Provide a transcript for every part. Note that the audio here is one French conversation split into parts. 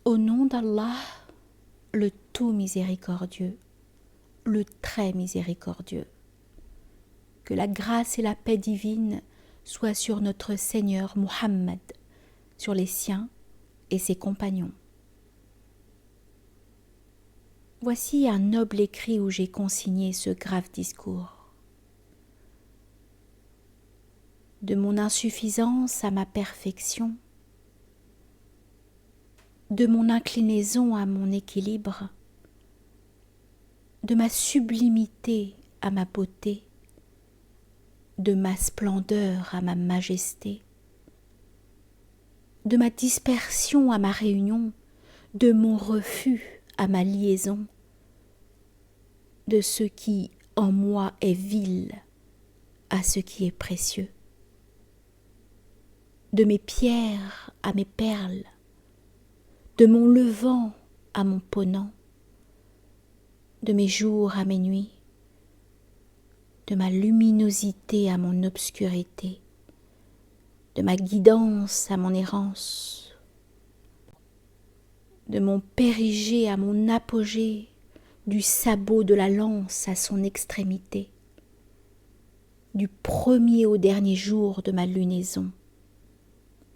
Au nom d'Allah, le tout miséricordieux, le très miséricordieux. Que la grâce et la paix divine soient sur notre Seigneur Muhammad, sur les siens et ses compagnons. Voici un noble écrit où j'ai consigné ce grave discours. De mon insuffisance à ma perfection, de mon inclinaison à mon équilibre, de ma sublimité à ma beauté, de ma splendeur à ma majesté, de ma dispersion à ma réunion, de mon refus à ma liaison, de ce qui en moi est vil à ce qui est précieux, de mes pierres à mes perles, de mon levant à mon ponant, de mes jours à mes nuits, de ma luminosité à mon obscurité, de ma guidance à mon errance, de mon périgée à mon apogée, du sabot de la lance à son extrémité, du premier au dernier jour de ma lunaison,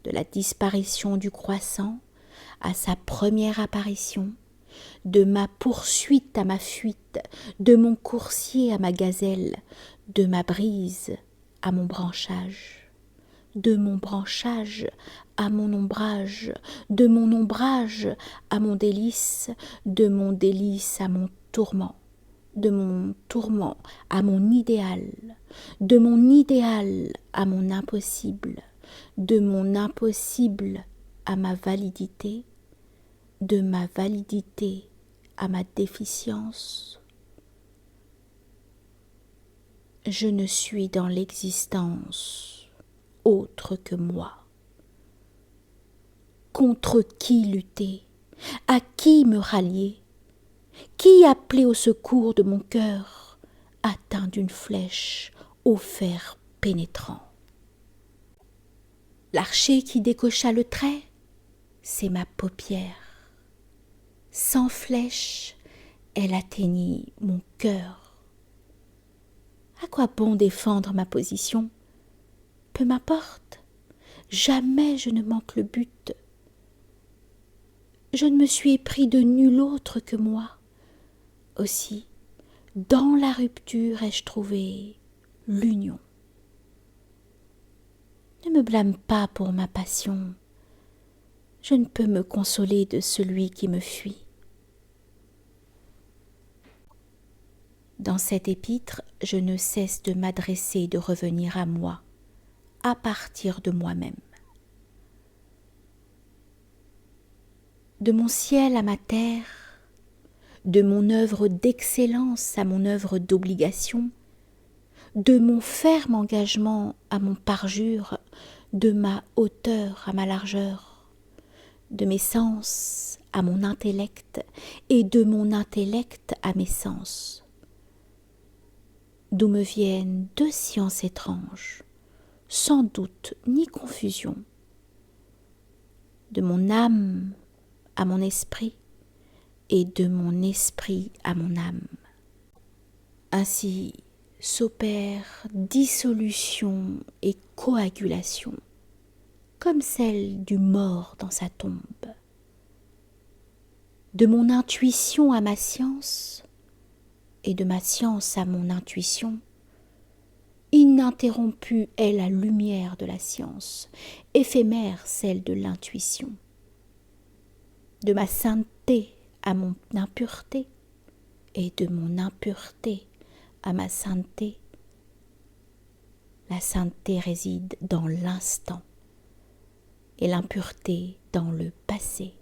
de la disparition du croissant à sa première apparition, de ma poursuite à ma fuite, de mon coursier à ma gazelle, de ma brise à mon branchage, de mon branchage à mon ombrage, de mon ombrage à mon délice, de mon délice à mon tourment, de mon tourment à mon idéal, de mon idéal à mon impossible, de mon impossible à ma validité, de ma validité à ma déficience. Je ne suis dans l'existence autre que moi. Contre qui lutter? À qui me rallier? Qui appeler au secours de mon cœur, atteint d'une flèche au fer pénétrant? L'archer qui décocha le trait, c'est ma paupière. Sans flèche, elle atteignit mon cœur. À quoi bon défendre ma position? Peu m'importe, jamais je ne manque le but. Je ne me suis épris de nul autre que moi. Aussi, dans la rupture ai-je trouvé l'union. Ne me blâme pas pour ma passion. Je ne peux me consoler de celui qui me fuit. Dans cet épître, je ne cesse de m'adresser et de revenir à moi, à partir de moi-même. De mon ciel à ma terre, de mon œuvre d'excellence à mon œuvre d'obligation, de mon ferme engagement à mon parjure, de ma hauteur à ma largeur, de mes sens à mon intellect et de mon intellect à mes sens. D'où me viennent deux sciences étranges, sans doute ni confusion, de mon âme à mon esprit et de mon esprit à mon âme. Ainsi s'opère dissolution et coagulation, comme celle du mort dans sa tombe. De mon intuition à ma science, et de ma science à mon intuition, ininterrompue est la lumière de la science, éphémère celle de l'intuition. De ma sainteté à mon impureté, et de mon impureté à ma sainteté, la sainteté réside dans l'instant, et l'impureté dans le passé.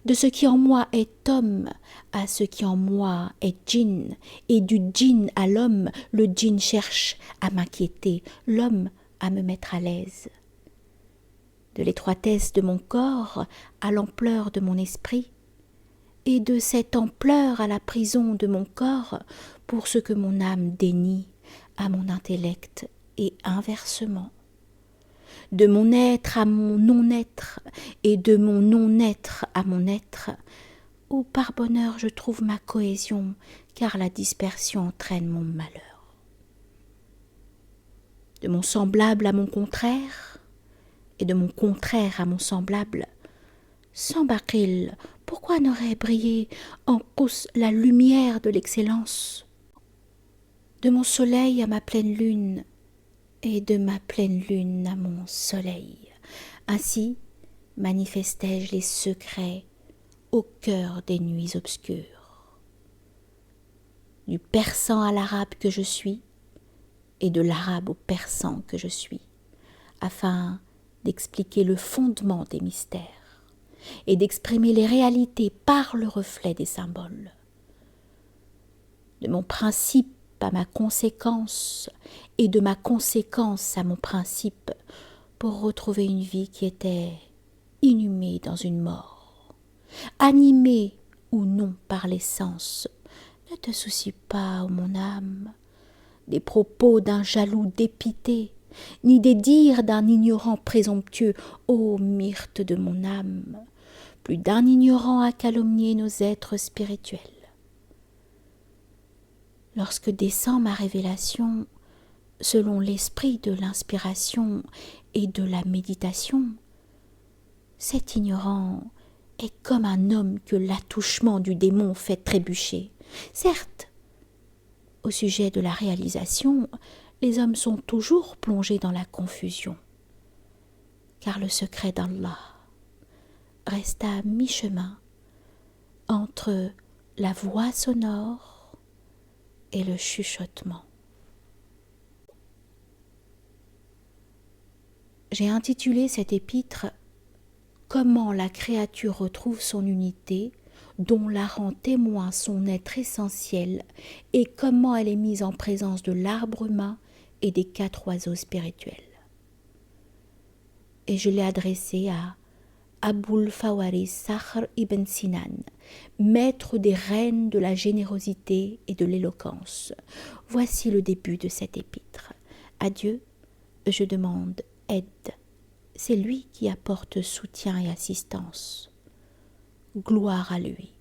De ce qui en moi est homme à ce qui en moi est djinn, et du djinn à l'homme, le djinn cherche à m'inquiéter, l'homme à me mettre à l'aise. De l'étroitesse de mon corps à l'ampleur de mon esprit, et de cette ampleur à la prison de mon corps, pour ce que mon âme dénie à mon intellect, et inversement. de mon être à mon non-être et de mon non-être à mon être, où par bonheur je trouve ma cohésion, car la dispersion entraîne mon malheur. De mon semblable à mon contraire, et de mon contraire à mon semblable, sans Baqil, pourquoi n'aurait brillé en Qus la lumière de l'excellence? De mon soleil à ma pleine lune, et de ma pleine lune à mon soleil. Ainsi manifestai-je les secrets au cœur des nuits obscures. Du persan à l'arabe que je suis, et de l'arabe au persan que je suis, afin d'expliquer le fondement des mystères et d'exprimer les réalités par le reflet des symboles. De mon principe à ma conséquence et de ma conséquence à mon principe, pour retrouver une vie qui était inhumée dans une mort, animée ou non par l'essence. Ne te soucie pas, ô mon âme, des propos d'un jaloux dépité, ni des dires d'un ignorant présomptueux, ô myrte de mon âme. Plus d'un ignorant a calomnié nos êtres spirituels. Lorsque descend ma révélation, selon l'esprit de l'inspiration et de la méditation, cet ignorant est comme un homme que l'attouchement du démon fait trébucher. Certes, au sujet de la réalisation, les hommes sont toujours plongés dans la confusion, car le secret d'Allah reste à mi-chemin entre la voix sonore et le chuchotement. J'ai intitulé cet épître « Comment la créature retrouve son unité, dont la rend témoin son être essentiel, et comment elle est mise en présence de l'arbre humain et des 4 oiseaux spirituels. » Et je l'ai adressé à Aboul Fawaris Sakhr ibn Sinan, maître des reines de la générosité et de l'éloquence. Voici le début de cet épître. À Dieu, je demande aide. C'est lui qui apporte soutien et assistance. Gloire à lui.